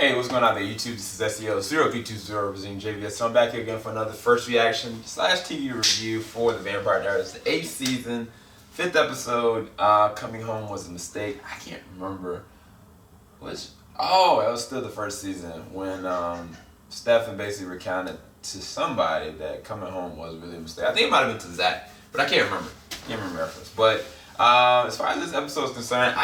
Hey, what's going on there, YouTube? This is SEO0320 representing JVS. So I'm back here again for another first reaction / TV review for the Vampire Diaries, the 8th season, 5th episode. Coming home was a mistake. I can't remember which. Oh, it was still the first season when Stefan basically recounted to somebody that coming home was really a mistake. I think it might have been to Zach, but I can't remember. Can't remember reference. But as far as this episode is concerned,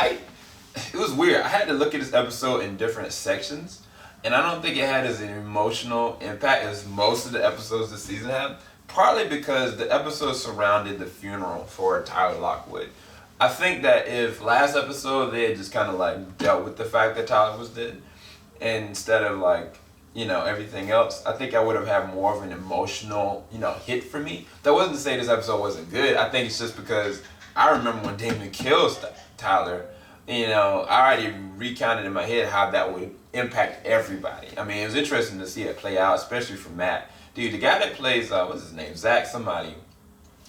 it was weird. I had to look at this episode in different sections, and I don't think it had as an emotional impact as most of the episodes this season have. Partly because the episode surrounded the funeral for Tyler Lockwood. I think that if last episode they had just kind of like dealt with the fact that Tyler was dead, and instead of like, you know, everything else, I think I would have had more of an emotional, you know, hit for me. That wasn't to say this episode wasn't good. I think it's just because I remember when Damon kills Tyler. You know, I already recounted in my head how that would impact everybody. I mean, it was interesting to see it play out, especially for Matt. Dude, the guy that plays, what's his name? Zach somebody.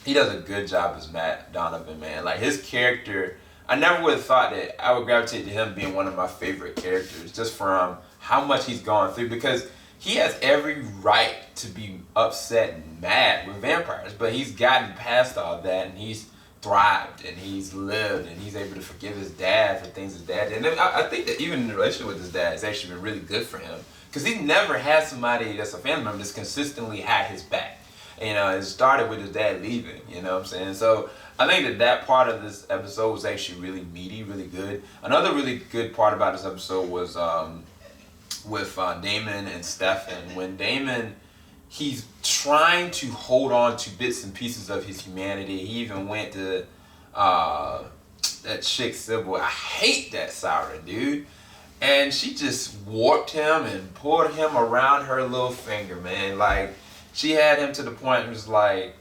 He does a good job as Matt Donovan, man. Like, his character, I never would have thought that I would gravitate to him being one of my favorite characters, just from how much he's gone through, because he has every right to be upset and mad with vampires, but he's gotten past all that, and he's thrived, and he's lived, and he's able to forgive his dad for things his dad did. And I think that even the relationship with his dad has actually been really good for him, because he's never had somebody that's a family member that's consistently had his back. You know, it started with his dad leaving, you know what I'm saying? So I think that part of this episode was actually really meaty, really good. Another really good part about this episode was with Damon and Stefan. When Damon, he's trying to hold on to bits and pieces of his humanity. He even went to that chick Sybil. I hate that siren, dude. And she just warped him and pulled him around her little finger, man. Like, she had him to the point where it was like,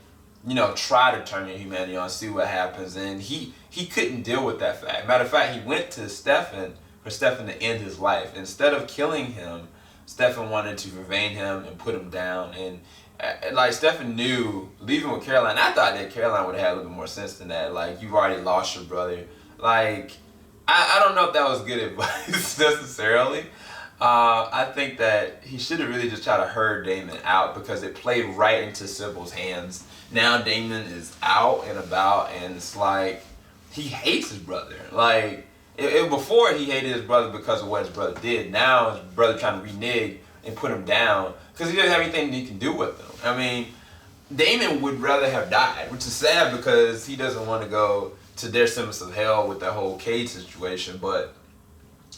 you know, try to turn your humanity on, see what happens. And he couldn't deal with that fact. Matter of fact, he went to Stefan for Stefan to end his life. Instead of killing him, Stefan wanted to revenge him and put him down. And like, Stefan knew leaving with Caroline. I thought that Caroline would have had a little bit more sense than that. Like, you've already lost your brother. Like, I don't know if that was good advice necessarily. I think that he should have really just tried to herd Damon out, because it played right into Sybil's hands. Now Damon is out and about, and it's like he hates his brother. Like, before he hated his brother because of what his brother did. Now his brother trying to renege and put him down because he doesn't have anything he can do with him. I mean, Damon would rather have died, which is sad because he doesn't want to go to their semblance of hell with that whole Cade situation. But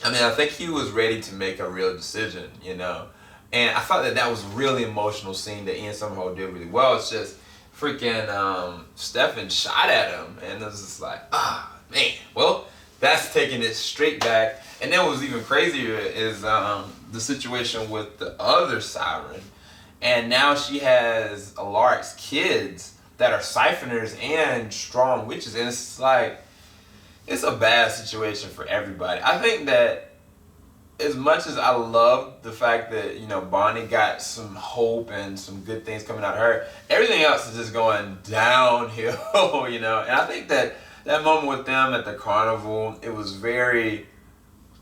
I mean, I think he was ready to make a real decision, you know. And I thought that was a really emotional scene that Ian somehow did really well. It's just freaking Stefan shot at him, and it was just like, man. Well, that's taking it straight back. And then what was even crazier is the situation with the other siren. And now she has Alaric's kids that are siphoners and strong witches. And it's like, it's a bad situation for everybody. I think that as much as I love the fact that, you know, Bonnie got some hope and some good things coming out of her, everything else is just going downhill, you know. And I think that moment with them at the carnival, it was very,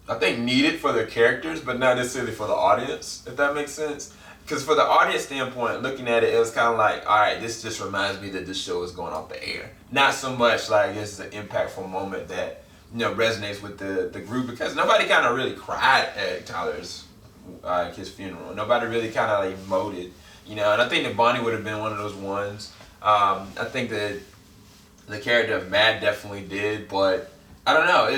I think, needed for their characters, but not necessarily for the audience, if that makes sense. Because for the audience standpoint, looking at it, it was kind of like, all right, this just reminds me that this show is going off the air. Not so much like this is an impactful moment that, you know, resonates with the group, because nobody kind of really cried at Tyler's his funeral. Nobody really kind of like emoted, you know. And I think that Bonnie would have been one of those ones. I think that the character of Matt definitely did, but I don't know.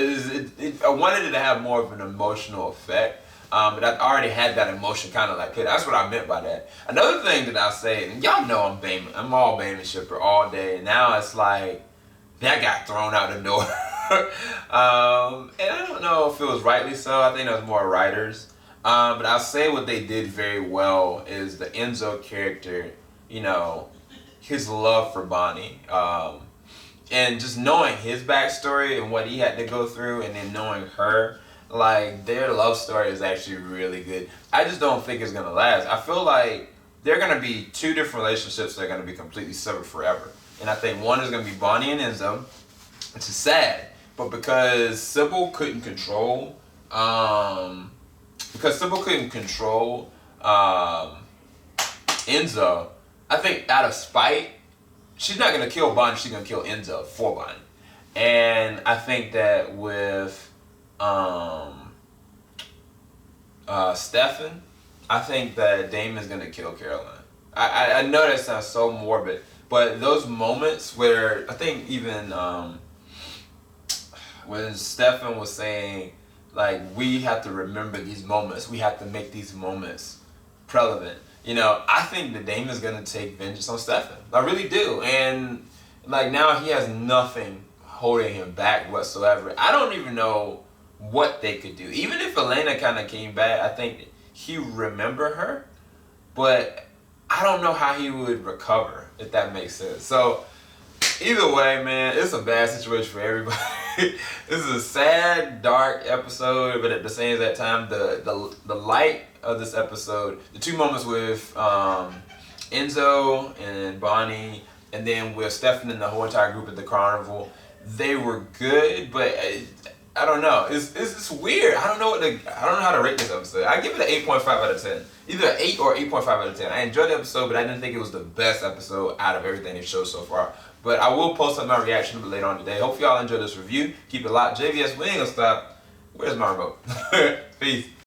I wanted it to have more of an emotional effect. But I already had that emotion kind of like hit. That's what I meant by that. Another thing that I say, and y'all know I'm all Damon shipper all day. And now it's like that got thrown out the door. And I don't know if it was rightly so. I think that was more writers. But I'll say what they did very well is the Enzo character, you know, his love for Bonnie. And just knowing his backstory and what he had to go through, and then knowing her. Like, their love story is actually really good. I just don't think it's gonna last. I feel like they're gonna be two different relationships that are gonna be completely separate forever. And I think one is gonna be Bonnie and Enzo, which is sad. But because Sybil couldn't control because Sybil couldn't control Enzo, I think out of spite, she's not gonna kill Bonnie. She's gonna kill Enzo for Bonnie. And I think that with Stefan, I think that Damon's gonna kill Caroline. I know that sounds so morbid, but those moments where I think even when Stefan was saying, like, we have to remember these moments, we have to make these moments relevant. You know, I think that Damon's gonna take vengeance on Stefan. I really do, and like now he has nothing holding him back whatsoever. I don't even know what they could do. Even if Elena kind of came back, I think he would remember her, but I don't know how he would recover, if that makes sense. So either way, man, it's a bad situation for everybody. This is a sad, dark episode, but at the same time, the light of this episode, the two moments with Enzo and Bonnie, and then with Stefan and the whole entire group at the carnival, they were good, but I don't know. It's weird. I don't know how to rate this episode. I give it an 8.5 out of 10. Either an 8 or 8.5 out of 10. I enjoyed the episode, but I didn't think it was the best episode out of everything they've showed so far. But I will post up my reaction a bit later on today. Hope y'all enjoyed this review. Keep it locked. JVS, we ain't gonna stop. Where's my remote? Peace.